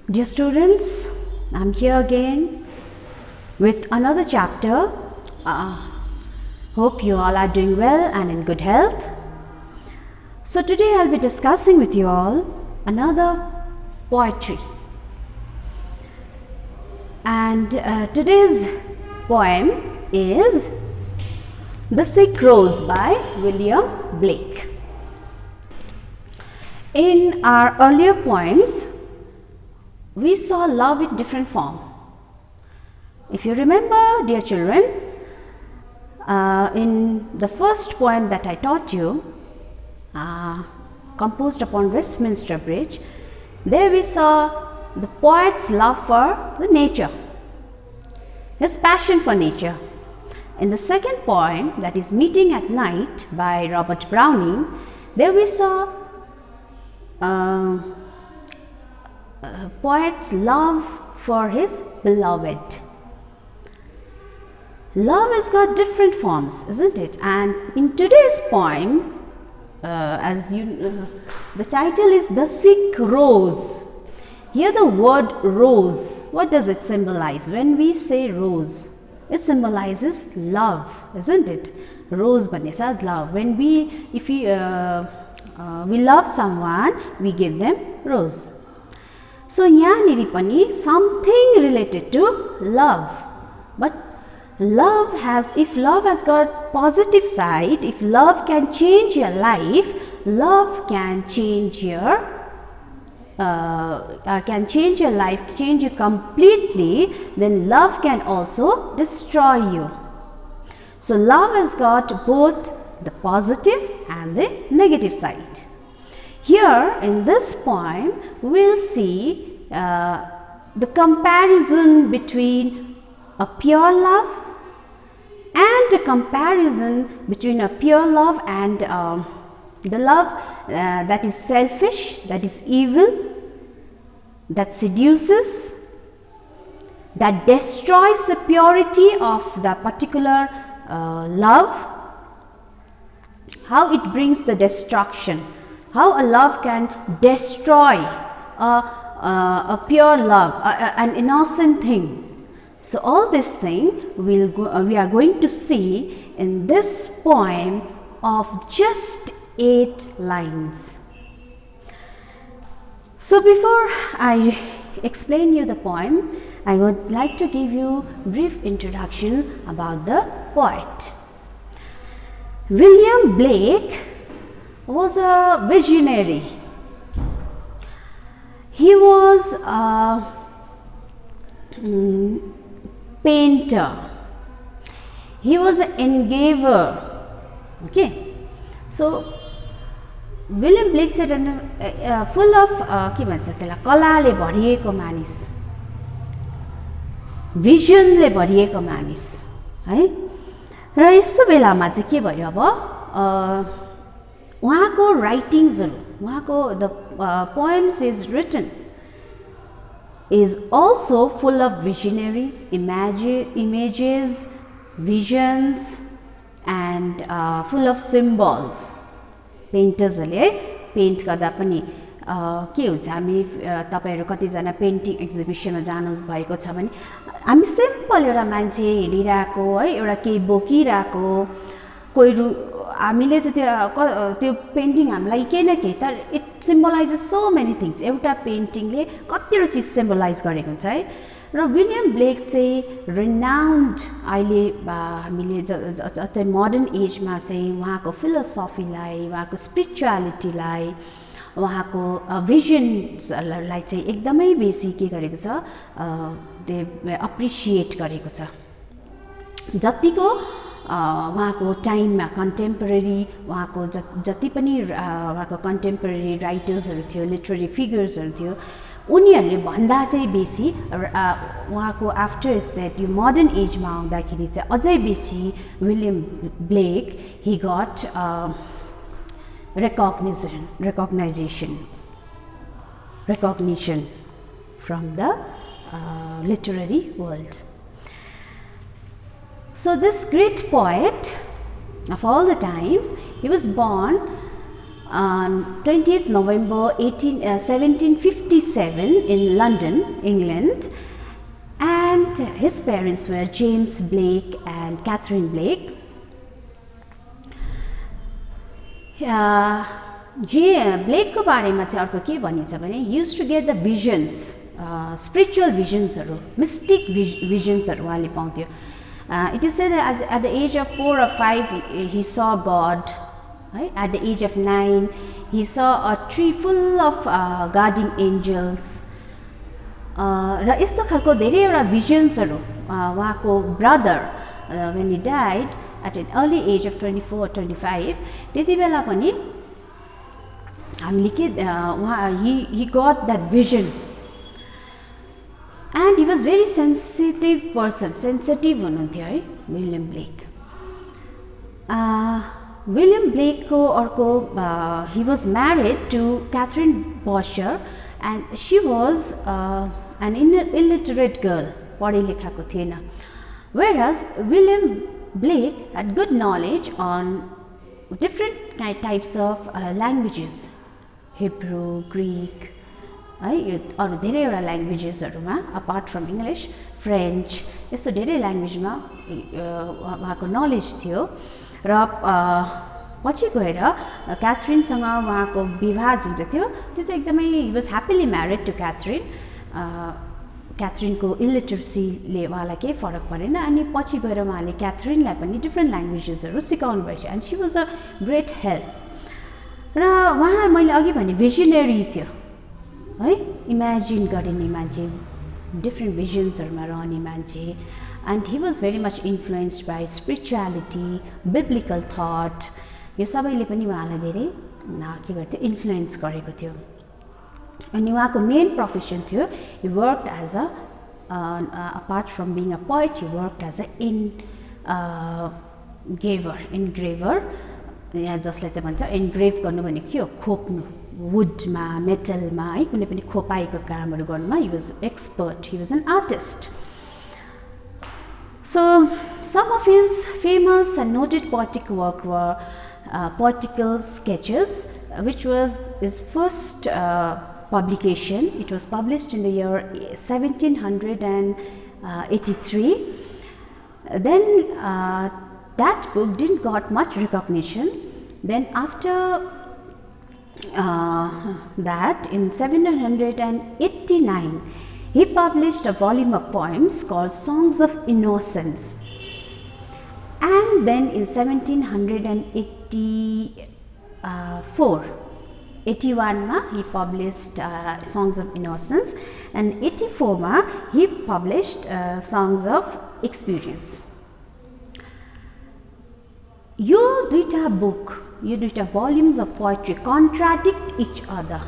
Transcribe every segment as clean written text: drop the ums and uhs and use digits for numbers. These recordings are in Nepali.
Dear students, I'm here again with another chapter. Hope you all are doing well and in good health. So today I'll be discussing with you all another poetry. And today's poem is The Sick Rose by William Blake. In our earlier poems, we saw love in different form. If you remember, dear children, in the first poem that I taught you, composed upon Westminster Bridge, there we saw the poet's love for the nature, his passion for nature. In the second poem, that is Meeting at Night by Robert Browning, there we saw poet's love for his beloved. Love has got different forms, isn't it? And in today's poem, the title is The Sick Rose. Here the word rose, what does it symbolize? When we say rose, it symbolizes love, isn't it? Rose bhanesa love. When we love someone, we give them rose. So yahaneri pani something related to love. But if love has got positive side, if love can change your life, love can change your life, change you completely, then love can also destroy you. So love has got both the positive and the negative side. Here in this poem, we'll see the comparison between a pure love and a comparison between a pure love and the love that is selfish, that is evil, that seduces, that destroys the purity of the particular love, how it brings the destruction, how a love can destroy a pure love, an innocent thing. So all this thing we are going to see in this poem of just 8 lines. So before I explain you the poem, I would like to give you a brief introduction about the poet. William Blake was a visionary. He was a painter. He was an engraver. Okay. So William Blake said full of के भन्छ त्यसलाई कलाले भरिएको मानिस, भिजनले भरिएको मानिस है। र यस्तो बेलामा चाहिँ के भयो अब उहाँको राइटिङ्सहरु, उहाँको the poems is written is also full of visionaries, images, visions and full of symbols. Painters हरुले पेन्ट गर्दा पनि के हुन्छ, हामी तपाईहरु कतिजना पेन्टिङ एक्जिबिसनमा जानु भएको छ भने हामी सिम्पल एउटा मान्छे हिँडिराको है, एउटा केही बोकिराको, कोही हामीले त त्यो पेन्टिङ हामीलाई केही न केही, तर it symbolises so many things. एउटा पेन्टिङले कतिवटा चिज सिम्बलाइज गरेको हुन्छ है. र विलियम ब्लेक चाहिँ रिनाउन्ड, अहिले हामीले जस्तै मोडर्न एजमा चाहिँ उहाँको फिलोसफीलाई, उहाँको स्पिरिचुअलिटीलाई, उहाँको भिजन्सहरूलाई चाहिँ एकदमै बेसी के गरेको छ, अप्रिसिएट गरेको छ. जतिको उहाँको टाइममा कन्टेम्पोरेरी, उहाँको जति पनि उहाँको कन्टेम्पोरेरी राइटर्सहरू थियो, लिटरेरी फिगर्सहरू थियो, उनीहरूले भन्दा चाहिँ बेसी उहाँको आफ्टर द्याट यो मोडर्न एजमा आउँदाखेरि चाहिँ अझै बेसी William Blake he got recognition from the literary world. So this great poet of all the times, he was born on 20th November 1757 in London, England, and his parents were James Blake and Catherine Blake. Blake को बारेमा चाहिँ अर्को के भनिन्छ भने used to get the visions, spiritual visions, mystic visions उहाँले पाउँथ्यो. It is said that at the age of 4 or 5 he saw God. Right? At the age of 9 he saw a tree full of guardian angels. र यस्तो खालको धेरैवटा भिजन्सहरु उहाँको brother when he died at an early age of 24 or 25 त्यति बेला पनि हामीले के he got that vision, and he was very sensitive person, sensitive हुनुहुन्थ्यो है William Blake. William Blake ko orko he was married to Catherine Bosher, and she was an illiterate girl, पढे लेखाको थिएन. Whereas William Blake had good knowledge on different types of languages, Hebrew, Greek, है अरु धेरैवटा ल्याङ्ग्वेजेसहरुमा apart from English, French, यस्तो धेरै ल्याङ्ग्वेजमा उहाँको नलेज थियो. र पछि गएर क्याथरिनसँग उहाँको विवाह जुन चाहिँ थियो त्यो चाहिँ एकदमै he was happily married to Catherine. क्याथरिनको इलिटरेसीले उहाँलाई केही फरक परेन, अनि पछि गएर उहाँले क्याथरिनलाई पनि डिफ्रेन्ट ल्याङ्ग्वेजेसहरु सिकाउनु भएछ, and she was a great help. र उहाँ मैले अघि भने भिजनरी थियो है, इमेजिन गर्ने मान्छे, डिफ्रेन्ट भिजन्सहरुमा रहने मान्छे, and he was very much influenced by spirituality, biblical thought. यो सबैले पनि उहाँलाई धेरै के गर्थ्यो, इन्फ्लुएन्स गरेको थियो. अनि उहाँको मेन प्रोफेसन थियो, he worked as a apart from being a poet, he worked as a engraver. यहाँ जसले चाहिँ भन्छ एन्ग्रेभ गर्नु भनेको के हो, खोप्नु, वुडमा, मेटलमा है कुनै पनि खोपाएको कामहरु गर्नुमा he was expert, he was an artist. So some of his famous and noted poetic work were poetical sketches, which was his first publication. It was published in the year 1783. Then that book didn't got much recognition. Then after that, in 1789, he published a volume of poems called Songs of Innocence. And then in 81 ma he published Songs of Innocence, and 84 ma he published Songs of Experience. यो दुईटा बुक, यो दुईटा volumes of poetry contradict each other.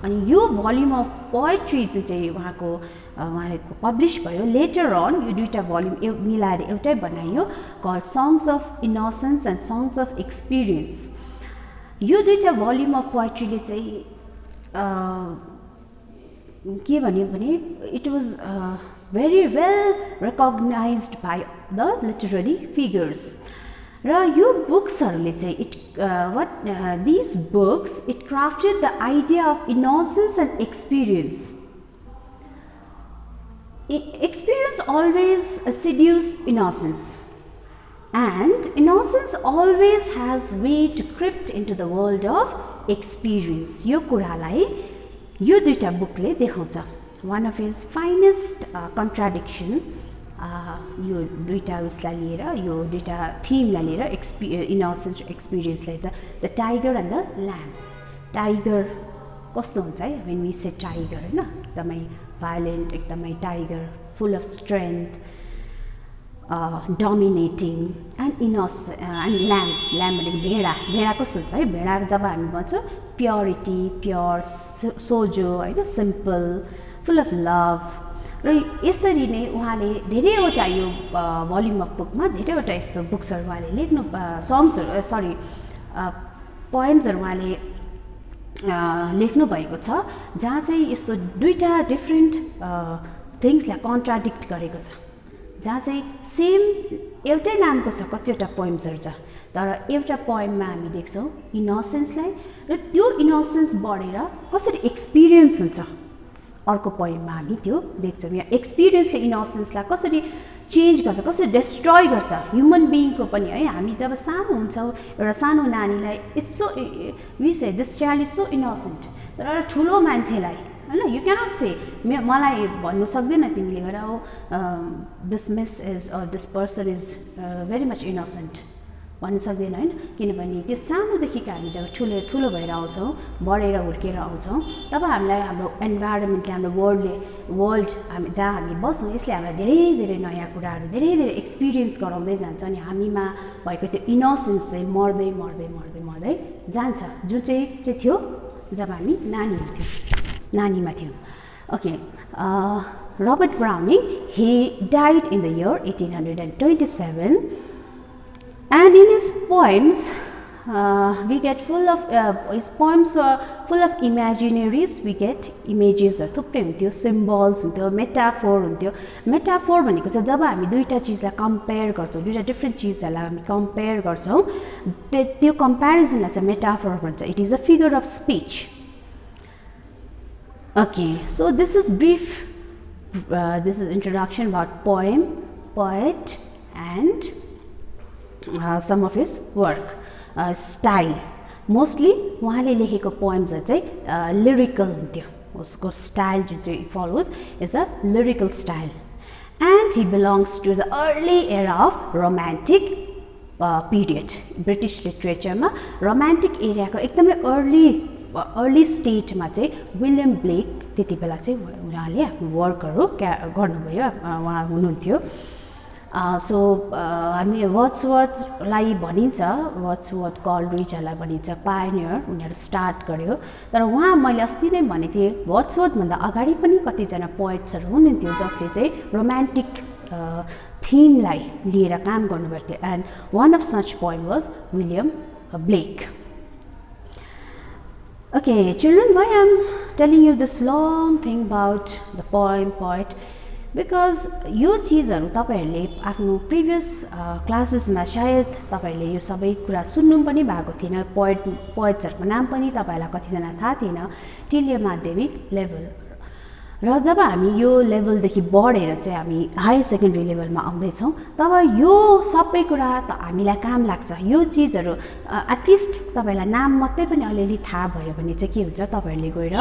अनि यो volume of poetry जुन चाहिँ उहाँले पब्लिश भयो, later on यो दुईटा volume मिलाएर एउटै बनाइयो, called Songs of Innocence and Songs of Experience. यो दुईटा volume of poetry ले चाहिँ के भन्यो भने it was very well recognized by the literary figures. र यो बुक्सहरुले चाहिँ these books, it crafted the idea of innocence and experience. Experience always seduces innocence, and innocence always has way to crept into the world of experience. यो कुरालाई यो दुईटा बुकले देखाउँछ. One of his finest contradiction, यो दुईटा उसलाई लिएर, यो दुईटा थीमलाई लिएर, innocence experience लाई the tiger and the lamb. Tiger कस्तो हुन्छ है, when we say tiger हैन, एकदमै violent, एकदमै tiger, full of strength, dominating, and innocent, and lamb भनेको भेडा कस्तो हुन्छ है, भेडा जब हामी भन्छौं purity, pure, सोझो हैन, simple, full of love. र यसरी नै उहाँले धेरैवटा यो भोल्युम अफ बुकमा धेरैवटा यस्तो बुक्सहरु उहाँले लेख्नु, सङ्ग्सहरु सरी पोएम्सहरु उहाँले लेख्नु भएको छ, जहाँ चाहिँ यस्तो दुईटा डिफरेन्ट थिंग्सलाई कन्ट्राडिक्ट गरेको छ, जहाँ चाहिँ सेम एउटै नामको छ कतिवटा पोएम्सहरु छ, तर एउटा पोएममा हामी देख्छौं इनोसेन्सलाई र त्यो इनोसेन्स बढेर कसरी एक्सपिरियन्स हुन्छ अर्को पोइममा हामी त्यो देख्छौँ यहाँ एक्सपिरियन्सले इनोसेन्सलाई कसरी चेन्ज गर्छ कसरी डिस्ट्रोय गर्छ ह्युमन बिइङको पनि है हामी जब सानो हुन्छौँ एउटा सानो नानीलाई it's so we say this child is so innocent तर एउटा ठुलो मान्छेलाई हैन यु क्यानट से मलाई भन्नु सक्दैन तिमीले गएर oh this miss is or this person is very much innocent भन्नु सक्दैन हैन किनभने त्यो सानोदेखिको हामी जब ठुलो भएर आउँछौँ बढेर हुर्केर आउँछौँ तब हामीलाई हाम्रो इन्भाइरोमेन्टले हाम्रो वर्ल्ड हामी जहाँ हामी बस्छौँ यसले हामीलाई धेरै धेरै नयाँ कुराहरू धेरै धेरै एक्सपिरियन्स गराउँदै जान्छ अनि हामीमा भएको त्यो इनोसेन्स चाहिँ मर्दै मर्दै मर्दै मर्दै जान्छ जुन चाहिँ थियो जब हामी नानीमा थियौँ okay Robert Browning he died in the year 1827 and in his poems we get full of his poems were full of imaginaries we get images थुप्रै हुन्थ्यो सिम्बल्स हुन्थ्यो मेटाफोर हुन्थ्यो मेटाफोर भनेको चाहिँ जब हामी दुईटा चिजलाई कम्पेयर गर्छौँ दुईटा डिफ्रेन्ट चिजहरूलाई हामी कम्पेयर गर्छौँ त्यो कम्प्यारिजनलाई चाहिँ मेटाफोर भन्छ it is a figure of speech okay so this is brief this is introduction about poem poet and some of his work style mostly उहाँले लेखेको पोएम्स चाहिँ लिरिकल हुन्थ्यो उसको स्टाइल जुन चाहिँ follows is a lyrical style and he belongs to the early era of romantic period British लिटरेचरमा रोमान्टिक एरियाको एकदमै अर्ली स्टेटमा चाहिँ विलियम ब्लेक त्यति बेला चाहिँ उहाँले आफ्नो वर्कहरू गर्नुभयो उहाँ हुनुहुन्थ्यो सो हामी वर्ड्सवर्थलाई भनिन्छ वर्ड्सवर्थ कलरिजहरूलाई भनिन्छ पायोनियर उनीहरू स्टार्ट गर्यो तर उहाँ मैले अस्ति नै भनेको थिएँ वर्ड्सवर्थभन्दा अगाडि पनि कतिजना पोएट्सहरू हुनुहुन्थ्यो जसले चाहिँ रोमान्टिक थिमलाई लिएर काम गर्नुभएको थियो and one of such poem was William Blake Okay, children, why I am telling you this long thing about the poem, poet? Because यो चीजहरु तपाईहरुले आफ्नो प्रिभियस क्लासेसमा सायद तपाईहरुले यो सबै कुरा सुन्नु पनि भएको थिएन पोएट्सहरुको नाम पनि तपाईहरुलाई कतिजना थाहा थिएन टिल माध्यमिक लेभल र जब हामी यो लेभलदेखि बढेर चाहिँ हामी हायर सेकेन्डरी लेभलमा आउँदै छौं तब यो सबै कुरा त हामीलाई काम लाग्छ यो चीजहरु एटलिस्ट तपाईलाई नाम मात्रै पनि अलिअलि थाहा भयो भने चाहिँ के हुन्छ तपाईहरुले गएर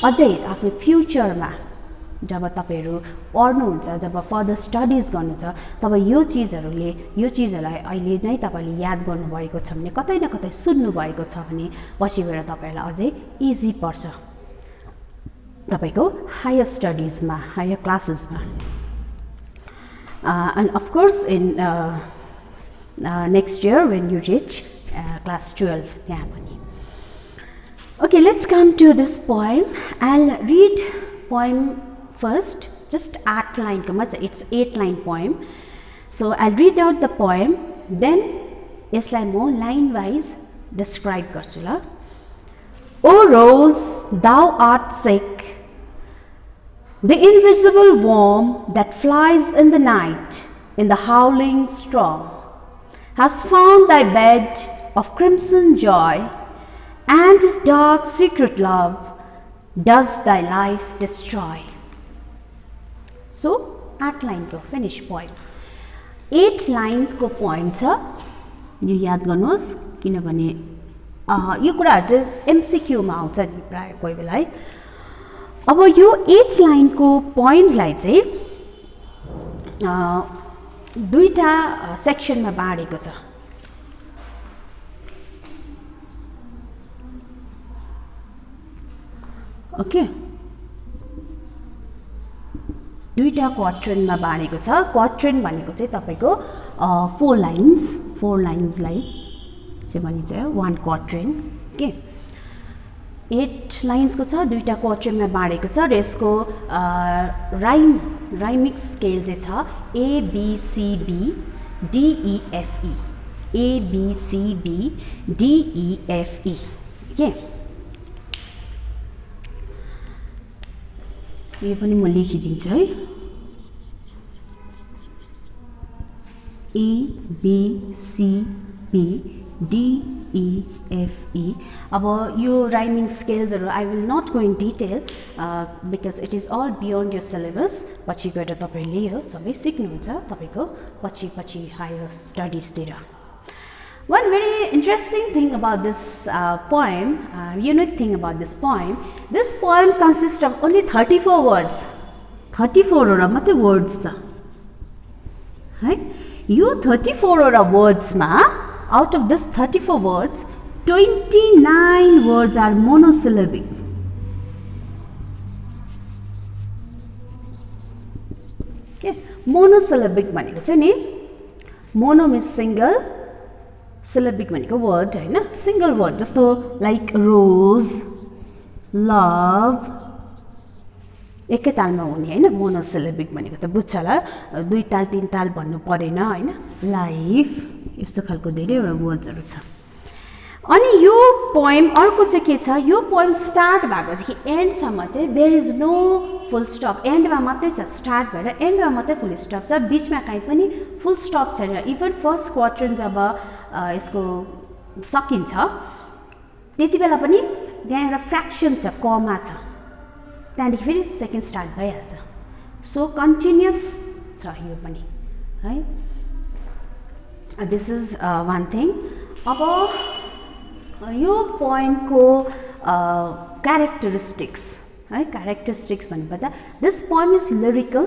अझै आफ्नो फ्युचरमा जब तपाईहरु पढ्नुहुन्छ जब फर्दर स्टडीज गर्नुहुन्छ तब यो चीजहरुलाई अहिले नै तपाईले याद गर्नुभएको छ भने कतै न कतै सुन्नु भएको छ भने पछि गएर तपाईलाई अझै इजी पर्छ तपाईको हायर स्टडीजमा हायर क्लासेसमा and of course in next year when you reach class 12 त्यहाँ पनि okay let's come to this poem I'll read poem first just 8 line ko macha it's 8 line poem so I'll read out the poem then यसलाई म line wise describe गर्छु ल O rose thou art sick the invisible worm that flies in the night, in the howling storm, has found thy bed of crimson joy, and his dark secret love does thy life destroy. So, 8 line ko finish poem. 8 line ko poem cha, यो याद गर्नुहोस् किनभने यो कुराहरु चाहिँ MCQ मा आउँछ नि प्राय कोही बेला है अब यो 8 लाइन को पोइम्सलाई चाहिँ दुईटा सेक्सनमा बाँडेको छ ओके दुईटा क्वाड्रेन्टमा बाँडेको छ क्वाड्रेन्ट भनेको चाहिँ तपाईको 4 लाइन्सलाई चाहिँ भनिन्छ 1 क्वाड्रेन्ट के 8 लाइन्स को छ दुईटा क्वाड्रेन्टमा बाँडेको छ र यसको राइमिक स्केल चाहिँ छ A B C B D E F E A B C B D E F E के यो पनि म लेखिदिन्छु है A B C B, D, E, F, E. अब यो rhyming scales I will not go in detail because it is all beyond your syllabus. पछि गएर तपाईले यो सबै सिक्नुहुन्छ तपाईको पछि higher studies तिर. One very interesting thing about this poem, unique thing about this poem consists of only 34 words. 34 वटा मात्रै words छ है. यो 34 वटा words मा out of this 34 words 29 words are monosyllabic. Okay, monosyllabic भनेको चाहिँ नि mono means single, syllabic भनेको word हैन, single word जस्तो like rose, love एकै तालमा हुने हैन. मोनोसिलेबिक भनेको त बुझ्छ होला, दुई ताल तीन ताल भन्नु परेन हैन. लाइफ यस्तो खालको धेरैवटा वर्ड्सहरु छ. अनि यो पोएम अर्को चाहिँ के छ, यो पोएम स्टार्ट भएकोदेखि एन्ड सम्म चाहिँ there is no full stop. एन्डमा मात्रै छ, स्टार्ट भएर एन्डमा मात्रै फुल स्टप छ, बीचमा कहीँ पनि फुल स्टप छैन. इभन फर्स्ट क्वार्टर जब यसको सकिन्छ त्यतिबेला पनि त्यहाँ एउटा फ्र्याक्सन छ, कमा छ, त्यहाँदेखि फेरि सेकेन्ड स्टार्ट भइहाल्छ. सो कन्टिन्युस छ यो पनि है. This is one thing. अब यो पोएमको क्यारेक्टरिस्टिक्स है, क्यारेक्टरिस्टिक्स भन्नुपर्दा this poem is lyrical,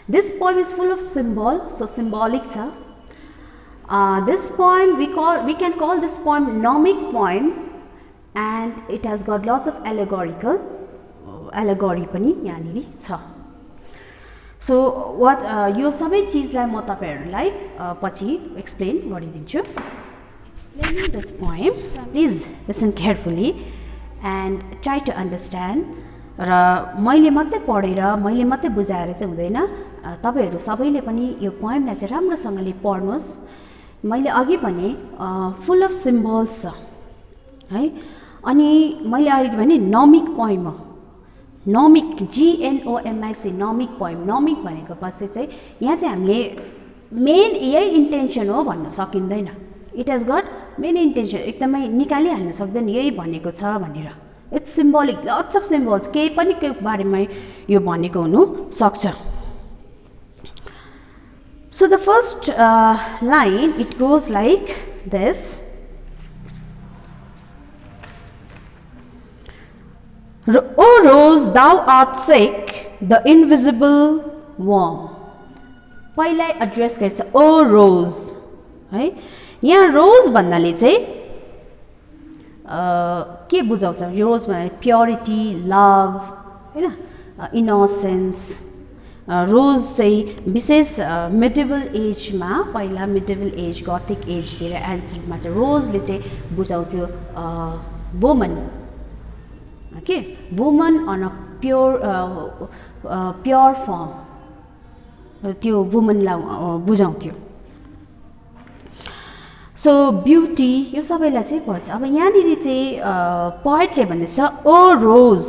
this poem is full of symbol, so symbolic छ. This poem we can call this poem nomic poem and it has got lots of allegory पनि यहाँनिर छ. सो यो सबै चिजलाई म तपाईहरुलाई पछि एक्सप्लेन गरिदिन्छु. Explaining this poem, please listen carefully and try to understand. र मैले मात्रै पढेर मैले मात्रै बुझाएर चाहिँ हुँदैन, तपाईहरु सबैले पनि यो पोएमलाई चाहिँ राम्रोसँगले पढ्नुस्. मैले अघि भने फुल अफ सिम्बल्स छ है. अनि मैले अहिले भने नोमिक पोएम हो. नोमिक GNOMIC नोमिक पोएम. नोमिक भनेको पछि चाहिँ यहाँ चाहिँ हामीले मेन यही इन्टेन्सन हो भन्न सकिँदैन. It has got main intention, एकदमै निकालिहाल्न सक्दैन यही भनेको छ भनेर. It's symbolic, lots of symbols, केही पनि के बारेमा यो भनेको हुनु सक्छ. So the first line it goes like this. O rose, thou art sick, the invisible worm. पहिला एड्रेस गर्छ ओ रोज है. यहाँ रोज भन्नाले चाहिँ के बुझाउँछ, रोज भन्नाले प्योरिटी, लभ हैन, इनोसेन्स. रोज चाहिँ विशेष मिडिभल एजमा, पहिला मिडिभल एज गथिक एजतिर एन्सरमा चाहिँ रोजले चाहिँ बुझाउँथ्यो woman. Okay, woman on a pure form, त्यो वुमनलाई बुझाउँथ्यो. सो ब्युटी यो सबैलाई चाहिँ पर्छ. अब यहाँनिर चाहिँ पोएटले भन्दैछ ओ रोज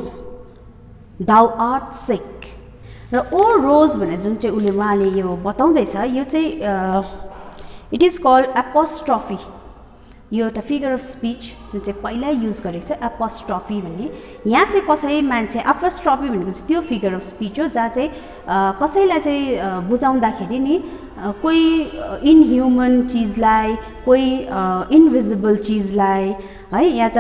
दाउ आर्ट सिक. र ओ रोज भनेर जुन चाहिँ उहाँले यो बताउँदैछ यो चाहिँ इट इज कल्ड एपोस्ट्रोफी. यो एउटा फिगर अफ स्पीच जुन चाहिँ पहिला युज गरेको छ एपोस्ट्रोफी भन्ने. यहाँ चाहिँ कसै मान्छे एपोस्ट्रोफी भनेको चाहिँ त्यो फिगर अफ स्पीच हो जहाँ चाहिँ कसैलाई चाहिँ बुझाउँदाखेरि नि कोही इनह्युमन चिजलाई, कोही इन्भिजिबल चिजलाई है, या त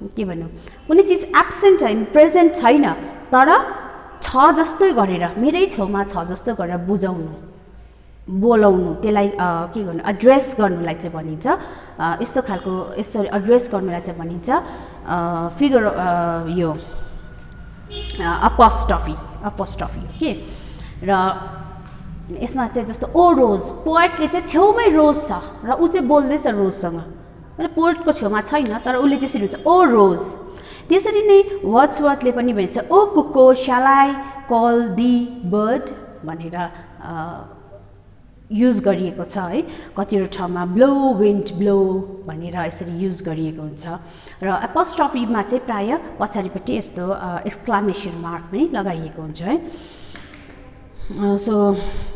के भन्नु कुनै चिज एब्सेन्ट छैन, प्रेजेन्ट छैन तर छ जस्तै गरेर, मेरै छेउमा छ जस्तो गरेर बुझाउनु, बोलाउनु, त्यसलाई के गर्नु एड्रेस गर्नुलाई चाहिँ भनिन्छ. यस्तो खालको यसरी एड्रेस गर्नुलाई चाहिँ भनिन्छ फिगर यो एपोस्ट्रोफी हो के. र यसमा चाहिँ जस्तो ओ रोज, पोएटले चाहिँ छेउमै रोज छ र ऊ चाहिँ बोल्दैछ रोजसँग, र पोएटको छेउमा छैन तर उसले त्यसरी हुन्छ ओ रोज. त्यसरी नै वर्ड्सवर्थले पनि भन्छ ओ कुको श्याल आई कल दी बर्ड भनेर युज गरिएको छ है. कतिवटा ठाउँमा ब्लो विन्ड ब्लो भनेर यसरी युज गरिएको हुन्छ. र एपोस्ट्रोफीमा चाहिँ प्राय पछाडिपट्टि यस्तो एक्सक्लामेसन मार्क पनि लगाइएको हुन्छ है. सो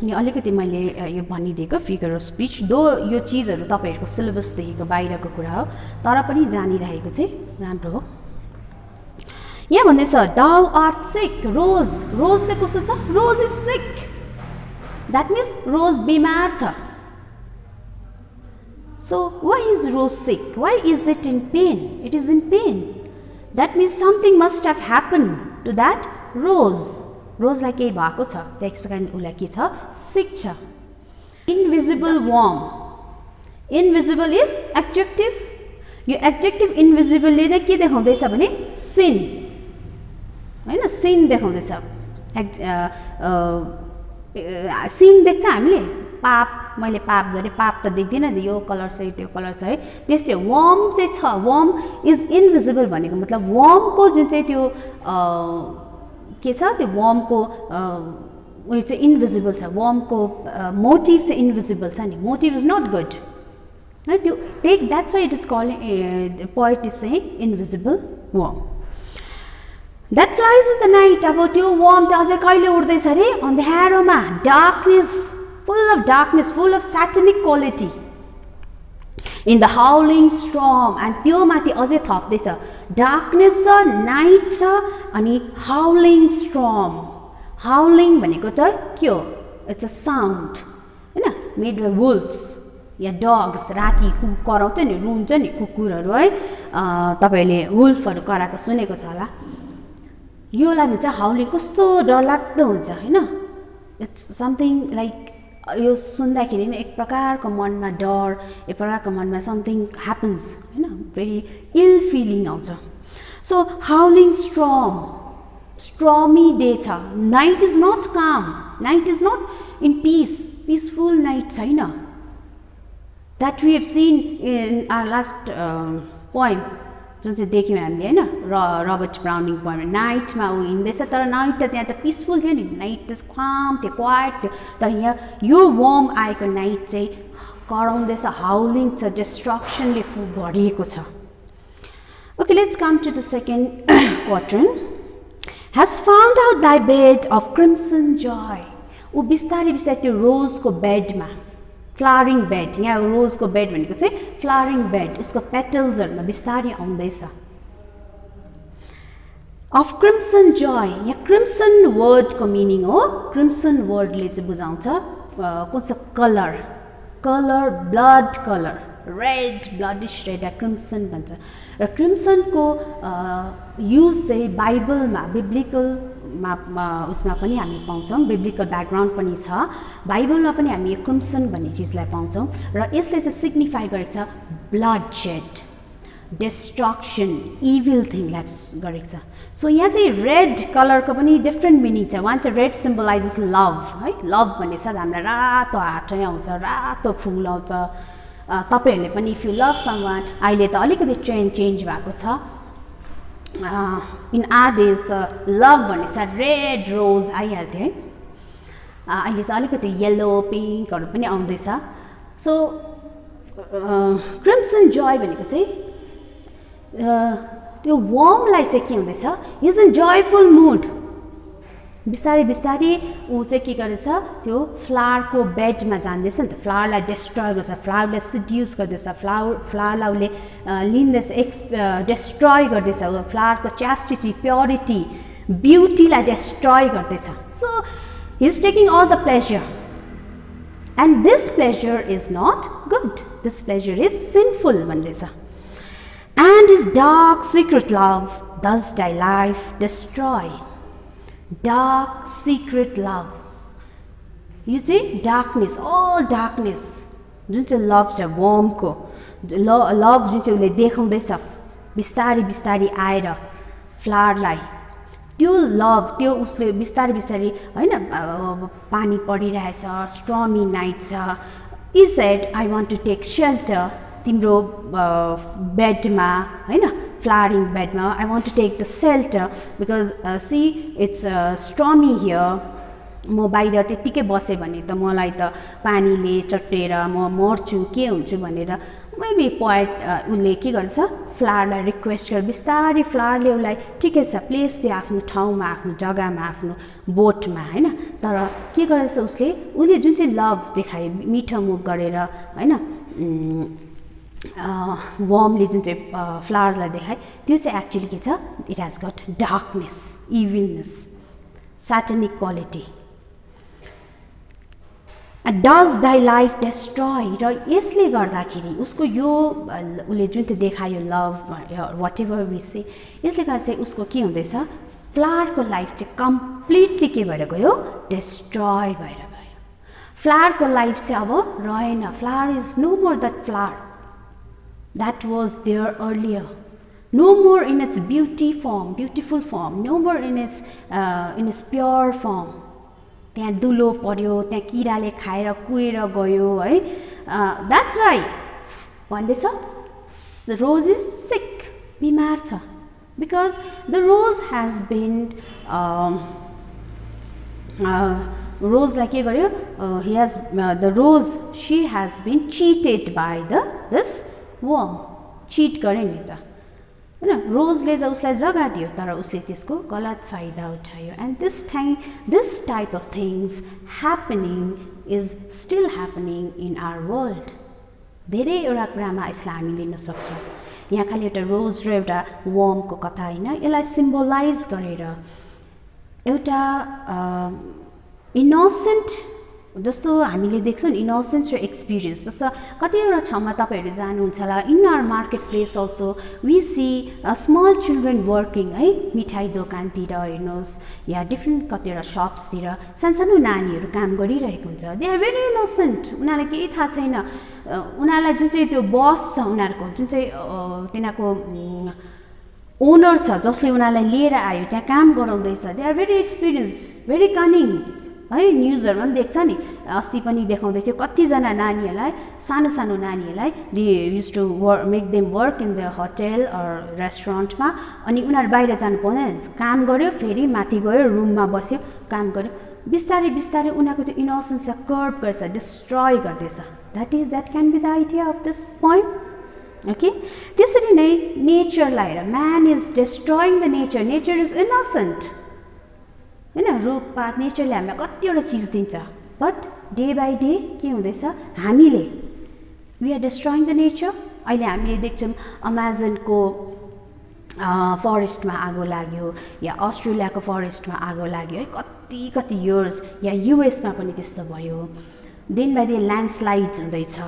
यो अलिकति मैले यो भनिदिएको फिगर अफ स्पिच दो यो चिजहरू तपाईहरुको सिलेबसदेखिको बाहिरको कुरा हो तर पनि जानिरहेको चाहिँ राम्रो हो। यहाँ भन्दैछ दाउ आर्ट सिक रोज रोज चाहिँ कस्तो छ रोज इज सिक द्याट मिन्स रोज बिमार छ। So why is rose sick? Why is it in pain? It is in pain. That means something must have happened to that rose. Rose like a bako cha. The expression ulaki cha sick cha. Invisible worm. Invisible is adjective. Your adjective invisible le na ke dekhaउँदैछ भने sin. हैन sin देखाउँदैछ। sin देख्छ हामीले पाप मैले पाप गरे पाप त देख्दिन नि यो कलर छ त्यो कलर छ है त्यस्तै वर्म चाहिँ छ वर्म इज इन्भिजिबल भनेको मतलब वर्म को जुन चाहिँ त्यो के छ त्यो वर्म को उयो चाहिँ इन्भिजिबल छ वर्म को मोटिभ चाहिँ इन्भिजिबल छ नि मोटिभ इज नट गुड है त्यो take that's why it is called poet is saying invisible worm that flies in the night. अब त्यो वर्म त अझै कहिले उड्दैछ रे अन्धारोमा darkness full of darkness, full of satanic quality in the howling storm and त्यो माथि अझै थप्दैछ darkness छ night छ अनि howling storm howling भनेको त के हो it's a sound हैन made by wolves yeah dogs राति कराउँछ नि रुन्छ नि कुकुरहरू है तपाईले वुल्फहरू कराएको सुनेको छ होला योलाई भन्छ howling कस्तो डरलाग्दो हुन्छ हैन it's something like यो सुन्दाखेरि नै एक प्रकारको मनमा डर एक प्रकारको मनमा समथिङ ह्यापन्स हैन भेरी इल फिलिङ आउँछ। सो हाउलिङ स्ट्रमी डे छ night is not calm night is not in peaceful night छैन that we have seen in our last poem जुन चाहिँ देख्यौँ हामीले हैन रबर्ट ब्राउनिङ पोइम नाइटमा ऊ हिँड्दैछ तर नाइट त त्यहाँ त पिसफुल थियो नि नाइट त काम थियो क्वाइट थियो तर यहाँ यो वर्म आएको नाइट चाहिँ कराउँदैछ हाउलिङ छ डिस्ट्रक्सनले भरिएको छ। Okay let's come to the second quadrant has found out thy bed of crimson joy ऊ बिस्तारै बिस्तारै त्यो रोजको बेडमा फ्लावरिङ बेड यहाँ रोजको बेड भनेको चाहिँ फ्लावरिङ बेड उसको पेटल्सहरुमा बिस्तारै आउँदैछ अफ क्रिम्सन जय यहाँ क्रिम्सन वर्डको मिनिङ हो क्रिम्सन वर्डले चाहिँ बुझाउँछ कस्तो colour colour blood colour red bloodish red crimson भन्छ र क्रिम्सनको युज चाहिँ बाइबलमा बिब्लिकल उसमा पनि हामी पाउँछौँ बिब्लिकल ब्याकग्राउन्ड पनि छ बाइबलमा पनि हामी यो क्रिम्सन भन्ने चिजलाई पाउँछौँ र यसले चाहिँ सिग्निफाई गरेको छ ब्लड शेड डिस्ट्रक्सन इभिल थिङलाई गरेको छ। सो यहाँ चाहिँ रेड कलरको पनि डिफ्रेन्ट मिनिङ छ वान चाहिँ रेड सिम्बलाइजेस लभ है लभ भन्ने साथ हामीलाई रातो हातै आउँछ रातो फुल आउँछ तपाईहरुले पनि इफ यु लभ समवान अहिले त अलिकति ट्रेन्ड चेन्ज भएको छ इन आवर डेज त लभ भन्ने साथ रेड रोज आइहाल्थ्यो है अहिले त अलिकति येलो पिङ्कहरू पनि आउँदैछ। सो क्रिम्सन जय भनेको चाहिँ त्यो वर्मलाई चाहिँ के हुँदैछ इज इन जयफुल मुड बिस्तारै बिस्तारै ऊ चाहिँ के गर्दैछ त्यो फ्लावरको बेडमा जाँदैछ नि त फ्लावरलाई डिस्ट्रोय गर्छ फ्लावरलाई सिड्युस गर्दैछ फ्लावरलाई उसले लिँदैछ डिस्ट्रोय गर्दैछ फ्लावरको च्यास्टिटी प्योरिटी ब्युटीलाई डिस्ट्रोय गर्दैछ। So he is taking all the pleasure and this pleasure is not good this pleasure is sinful भन्दैछ and is dark secret love does thy life destroy dark secret love यो चाहिँ डार्कनेस अल डार्कनेस जुन चाहिँ लभ छ वर्मको लभ जुन चाहिँ उसले देखाउँदैछ बिस्तारै बिस्तारै आएर फ्लावरलाई त्यो लभ त्यो उसले बिस्तारै बिस्तारै हैन पानी परिरहेछ स्ट्रमी नाइट छ he said I want to take shelter तिम्रो बेडमा हैन flowering bed now I want to take the shelter because see it's stormy here म बाहिर त्यतिकै बसे भने त मलाई त पानीले चट्टेर म मर्छु के हुन्छु भनेर मेबी पोएट उले के गर्छ फ्लावरलाई रिक्वेस्ट गरेर बिस्तारै फ्लावरले उसलाई ठिकै छ प्लेस दियो आफ्नो ठाउँमा आफ्नो जग्गामा आफ्नो बोटमा हैन तर के गरेछ उसले जुन चाहिँ लभ देखायो मिठो मुख गरेर हैन वार्मली जुन चाहिँ फ्लावरलाई देखायो त्यो चाहिँ एक्चुअली के छ it has got darkness evilness satanic quality. Does thy life destroy? र यसले गर्दाखेरि उसको यो उले जुन चाहिँ देखायो लभ whatever we say यसले गर्दा चाहिँ उसको के हुँदैछ फ्लावरको लाइफ चाहिँ कम्प्लिटली के भएर गयो डिस्ट्रोय भएर गयो फ्लावरको लाइफ चाहिँ अब रहेन flower is no more that flower that was there earlier no more in its beautiful form no more in its pure form त्यहाँ दुलो पर्यो त्यहाँ किराले खाएर कुएर गयो है that's why भन्दैछ rose is sick बिमार छ because the rose has been rose like के गर्यो the rose she has been cheated by this worm cheat गरे नि त हैन रोजले त उसलाई जग्गा दियो तर उसले त्यसको गलत फाइदा उठायो and this type of things happening is still happening in our world धेरै एउटा कुरामा यसलाई हामी लिन सक्छौं यहाँ खाली एउटा रोज र एउटा वर्मको कथा हैन यसलाई सिम्बलाइज गरेर एउटा इनोसेन्ट जस्तो हामीले देख्छौं इनोसेन्स र एक्सपिरियन्स जस्तो कतिवटा ठाउँमा तपाईहरु जानुहुन्छ होला in our market place also we see small children working है मिठाई दोकानतिर हेर्नुस् या डिफरेन्ट कतिवटा शप्सतिर सानसानो नानीहरु काम गरिरहेको हुन्छ दे आर भेरी इनोसेन्ट उनीहरुलाई केही थाहा छैन उनीहरुलाई जुन चाहिँ त्यो बस छ उनीहरुको जुन चाहिँ तिनीहरुको ओनर छ जसले उनीहरुलाई लिएर आयो त्यहाँ काम गराउँदैछ they are very experience very cunning है न्यूजहरुमा पनि देख्छ नि अस्ति पनि देखाउँदै थियो कति जना नानीहरुलाई सानो सानो नानीहरुलाई they use to make them work in the hotel or रेस्टुरेन्टमा अनि उनीहरु बाहिर जानु पाउँदैन काम गर्यो फेरि माथि गयो रुममा बस्यो काम गर्यो बिस्तारै बिस्तारै उनीहरुको त्यो इनोसेन्सलाई कर्ब गर्छ डिस्ट्रोय गर्दैछ that can be the idea of this poem okay त्यसरी नै नेचरलाई हेर man is destroying the nature is innocent हैन रुखपात नेचरले हामीलाई कतिवटा चीज दिन्छ बट डे बाइ डे के हुँदैछ हामीले we are destroying the nature अहिले हामीले देख्छौं अमेजनको फरेस्टमा आगो लाग्यो या अस्ट्रेलियाको फरेस्टमा आगो लाग्यो है कति इयर्स या युएस मा पनि त्यस्तो भयो दिन बाइ डे ल्यान्डस्लाइड्स हुँदैछ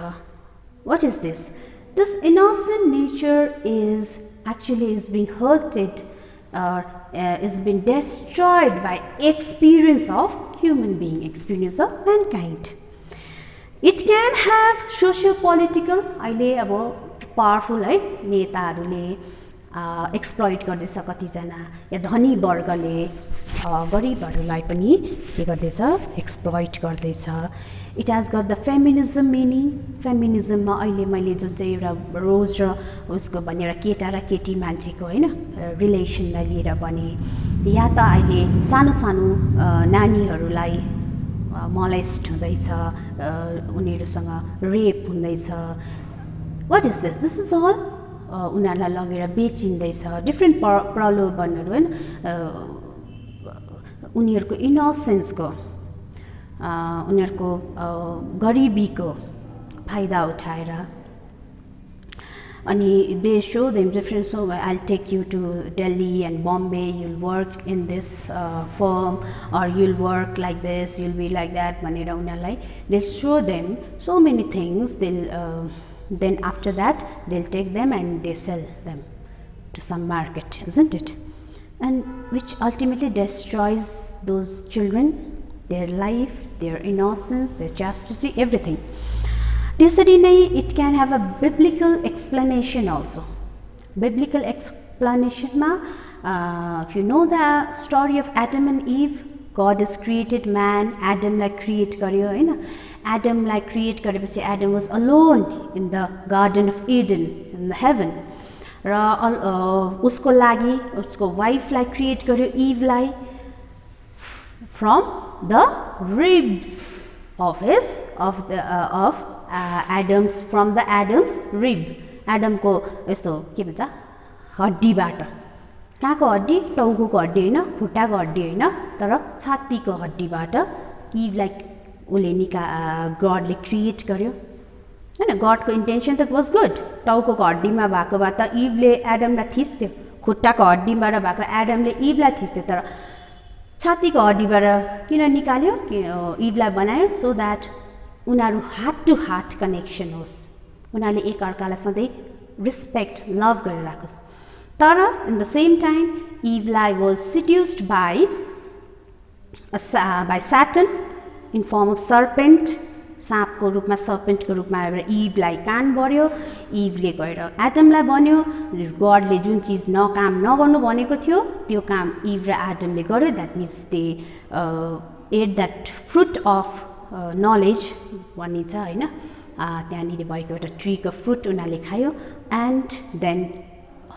what is this innocent nature is actually is being hurted is been destroyed by experience of human being experience of mankind it can have socio-political अहिले अब पावरफुल है नेताहरूले एक्सप्लोइट गर्दैछ कतिजना या धनी वर्गले गरिबहरूलाई पनि के गर्दैछ एक्सप्लोइट गर्दैछ it has got the feminism meaning फेमिनिजममा अहिले मैले जुन चाहिँ एउटा रोज र उसको भन्ने एउटा केटा र केटी मान्छेको हैन रिलेसनलाई लिएर भने या त अहिले सानो सानो नानीहरूलाई मोलेस्ट हुँदैछ उनीहरूसँग रेप हुँदैछ what is this is all उनीहरूलाई लगेर बेचिँदैछ डिफ्रेन्ट प्रलोभनहरू हैन उनीहरूको इनोसेन्सको उनीहरूको गरिबीको फाइदा उठाएर अनि they show them different so I will take you to Delhi and Bombay you will work in this firm or you will work like this you will be like that भनेर उनीहरूलाई they show them so many things they then after that they'll take them and they sell them to some market isn't it and which ultimately destroys those children their life their innocence their chastity everything त्यसरी नै it can have a biblical explanation also biblical explanation ma if you know the story of Adam and Eve God has created man Adam like create गर्यो हैन Adam like create गरेपछि Adam was alone in the garden of Eden in the heaven र उसको लागि उसको वाइफ लाई क्रिएट गर्यो Eve लाई from the ribs of Adam's from the Adam's rib एडमको यस्तो के भन्छ हड्डीबाट कहाँको हड्डी टाउकोको हड्डी होइन खुट्टाको हड्डी होइन तर छातीको हड्डीबाट इभलाई उसले गडले क्रिएट गर्यो हैन गडको इन्टेन्सन त वाज गुड टाउकोको हड्डीमा भएको भए त इभले एडमलाई थिच्थ्यो खुट्टाको हड्डीबाट भएको एडमले इभलाई थिच्थ्यो तर छातीको हड्डीबाट किन निकाल्यो इभलाई बनायो सो द्याट उनीहरू हार्ट टु हार्ट कनेक्सन होस् उनीहरूले एकअर्कालाई सधैँ रिस्पेक्ट लभ गरेर राखोस् तर इन द सेम टाइम इभलाई was seduced by Saturn in form of serpent साँपको रूपमा सर्पेन्टको रूपमा आएर इभलाई कान बढ्यो इभले गएर एडमलाई बन्यो गडले जुन चिज काम नगर्नु भनेको थियो त्यो काम इभ र एडमले गर्यो that means they ate that fruit of knowledge भनिन्छ होइन त्यहाँनिर भएको एउटा ट्रीको फ्रुट उनीहरूले खायो and then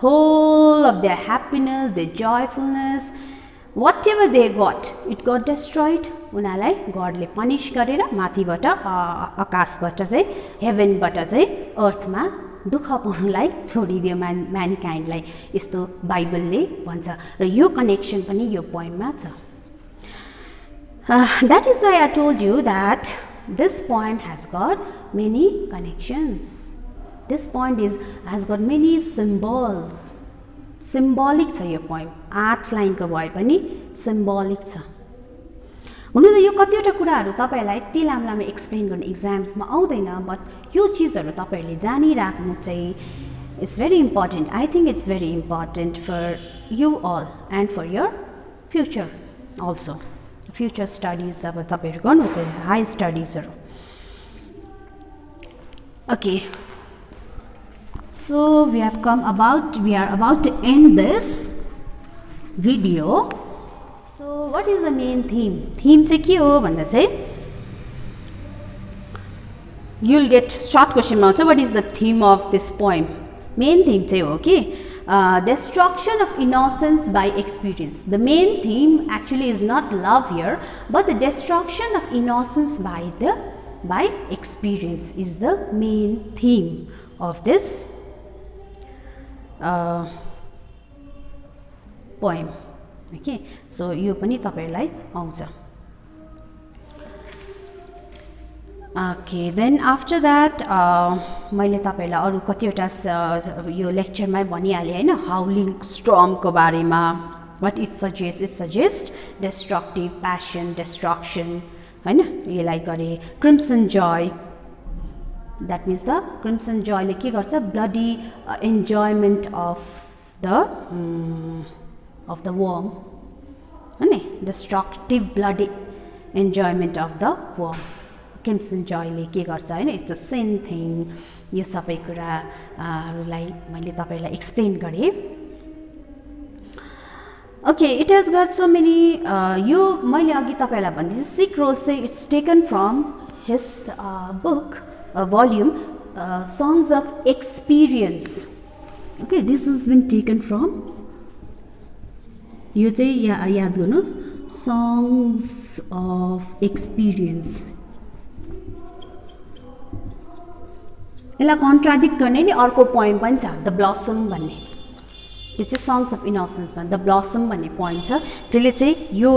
whole of their happiness their joyfulness whatever they got it got destroyed उनीहरूलाई गडले पनिश गरेर माथिबाट आकाशबाट चाहिँ हेभनबाट चाहिँ अर्थमा दुःख पाउनुलाई छोडिदियो म्यानकाइन्डलाई यस्तो बाइबलले भन्छ र यो कनेक्सन पनि यो पोएममा छ that is why I told you that this poem has got many connections this poem has got many symbols symbolic छ यो पोइम 8 लाइनको भए पनि सिम्बोलिक छ हुनु त यो कतिवटा कुराहरू तपाईहरुलाई यति लामो एक्सप्लेन गर्ने एक्जाम्समा आउँदैन बट यो चीजहरू तपाईहरुले जानिराख्नु चाहिँ it's very important I think it's very important for you all and for your future also future studies अब तपाईहरु गर्नु चाहिँ हाई स्टडिजहरू okay So we are about to end this video. So what is the main theme? Theme चाहिँ के हो भन्दा चाहिँ you'll get short question also. What is the theme of this poem? Main theme चाहिँ हो कि destruction of innocence by experience. The main theme actually is not love here, but the destruction of innocence by experience is the main theme of this poem. Okay, so यो पनि तपाईहरुलाई आउँछ. Okay, then after that मैले तपाईहरुलाई अरु कतिवटा यो लेक्चरमै भनिहाले हैन हाउलिङ स्टर्मको बारेमा what it suggests destructive passion destruction हैन यसलाई गरे crimson joy. That means the crimson joy ले के गर्छ bloody enjoyment of the worm हैन destructive bloody enjoyment of the worm. Crimson joy ले के गर्छ हैन it's a sin thing. यो सबै कुराहरुलाई मैले तपाईलाई एक्सप्लेन गरे. Okay, it has got so many यो मैले अघि तपाईलाई भन्दिस सिक रोज चाहिँ it's taken from his book a volume songs of experience. Okay, this has been taken from यो चाहिँ याद गर्नुस् songs of experience. यसलाई कन्ट्राडिक्ट गर्ने नि अर्को पोएम पनि छ द ब्लसम भन्ने त्यो चाहिँ songs of innocence भन्ने द ब्लसम भन्ने पोएम छ त्यसले चाहिँ यो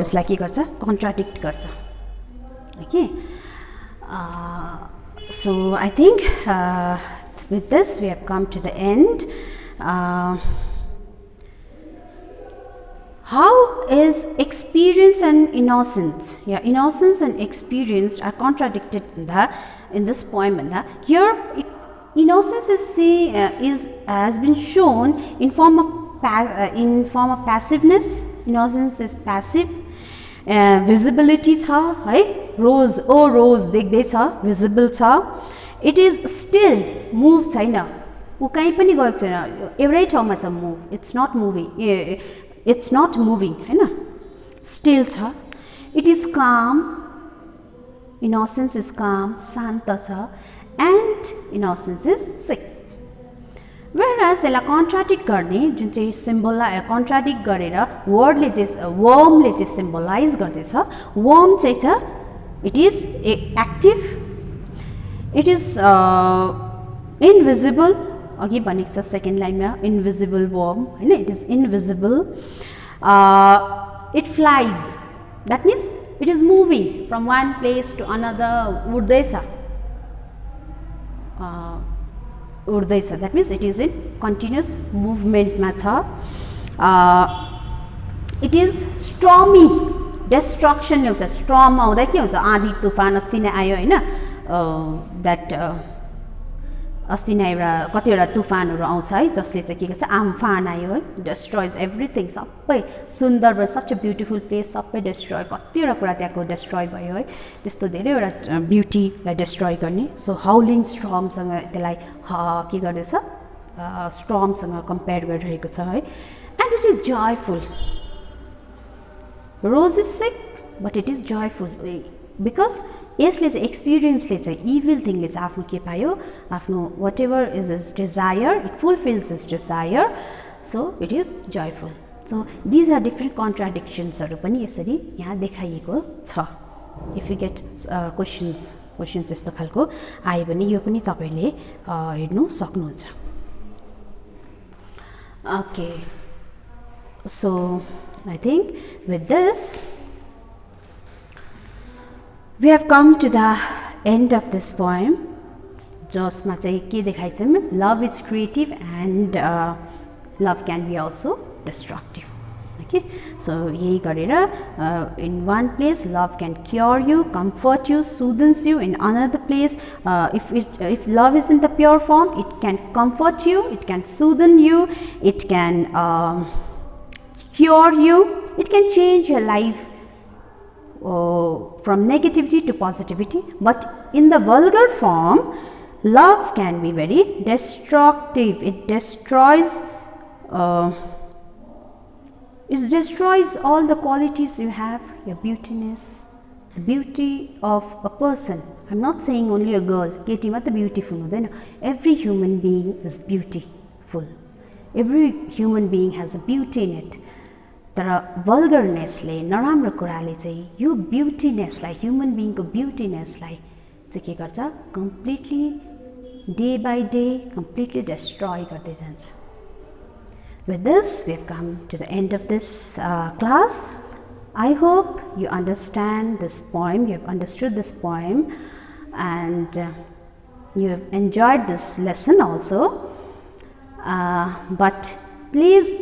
उसलाई के गर्छ कन्ट्राडिक्ट गर्छ. Okay So I think with this we have come to the end. How is experience and innocence? Yeah, innocence and experience are contradicted in this poem. Here, innocence has been shown in form of passiveness. Innocence is passive. Visibility छ है रोज ओ रोज देख्दै छ visible छ. It is still move छैन उ कहीं पनि गएको छैन एउटै ठाउँमा छ move. It's not moving हैन still छ. It is calm. Innocence is calm शान्त छ and innocence is sick. Whereas यसलाई कन्ट्राडिक्ट गर्ने जुन चाहिँ सिम्बोलाई कन्ट्राडिक्ट गरेर वर्डले चाहिँ वर्मले चाहिँ सिम्बोलाइज गर्दैछ वर्म चाहिँ छ it is active it is invisible अघि भनेको छ सेकेन्ड लाइनमा इन्भिजिबल वर्म हैन it is invisible it flies that means it is moving from one place to another उड्दैछ that means it is in continuous मुभमेन्टमा छ इट इज स्ट्रमी डिस्ट्रक्सन ल्याउँछ स्ट्रम आउँदा के हुन्छ आँधी तुफान अस्ति नै आयो हैन द्याट अस्ति नै एउटा कतिवटा तुफानहरू आउँछ है जसले चाहिँ के गर्छ आमफान आयो है डिस्ट्रोइज एभ्रिथिङ सबै सुन्दर सच अ ब्युटिफुल प्लेस सबै डिस्ट्रोय कतिवटा कुरा त्यहाँको डिस्ट्रोय भयो है त्यस्तो धेरैवटा ब्युटीलाई डिस्ट्रोय गर्ने सो हाउलिङ स्ट्रमसँग त्यसलाई के गर्दैछ स्ट्रमसँग कम्पेयर गरिरहेको छ है and it is joyful rose is sick but it is joyful because यसले चाहिँ एक्सपिरियन्सले चाहिँ इभिल थिङले चाहिँ आफ्नो के पायो आफ्नो whatever is is desire it fulfills is desire so it is joyful so these are different कन्ट्राडिक्सन्सहरू पनि यसरी यहाँ देखाइएको छ इफ यु गेट क्वेसन्स यस्तो खालको आयो भने यो पनि तपाईँले हेर्नु सक्नुहुन्छ okay so I think with this we have come to the end of this poem जसमा चाहिँ के देखाइछ भने love is creative and love can be also destructive okay so यही गरेर in one place love can cure you comfort you soothes you in another place if love is in the pure form it can comfort you it can soothe you it can cure you, it can change your life from negativity to positivity, but in the vulgar form, love can be very destructive. It destroys all the qualities you have, your beautiness, the beauty of a person. I'm not saying only a girl, Katie mata beautiful hudaina. Every human being is beautiful. Every human being has a beauty in it. तर vulgarnessले नराम्रो कुराले चाहिँ यो ब्युटीनेसलाई ह्युमन बिइङको ब्युटीनेसलाई चाहिँ के गर्छ completely day by day completely destroy गर्दै जान्छ With this we have come to the end of this class. I hope you understand this poem, you have understood this poem and you have enjoyed this lesson also but please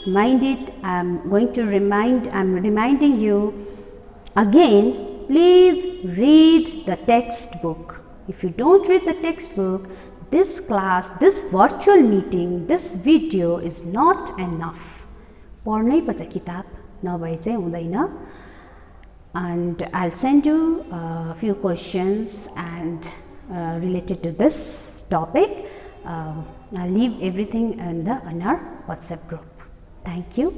mind it, I'm reminding you again, please read the textbook. If you don't read the textbook, this class, this virtual meeting, this video is not enough. पढ्नै पर्छ किताब नभए चाहिँ हुँदैन and I'll send you a few questions and related to this topic. I'll leave everything in our WhatsApp group. Thank you.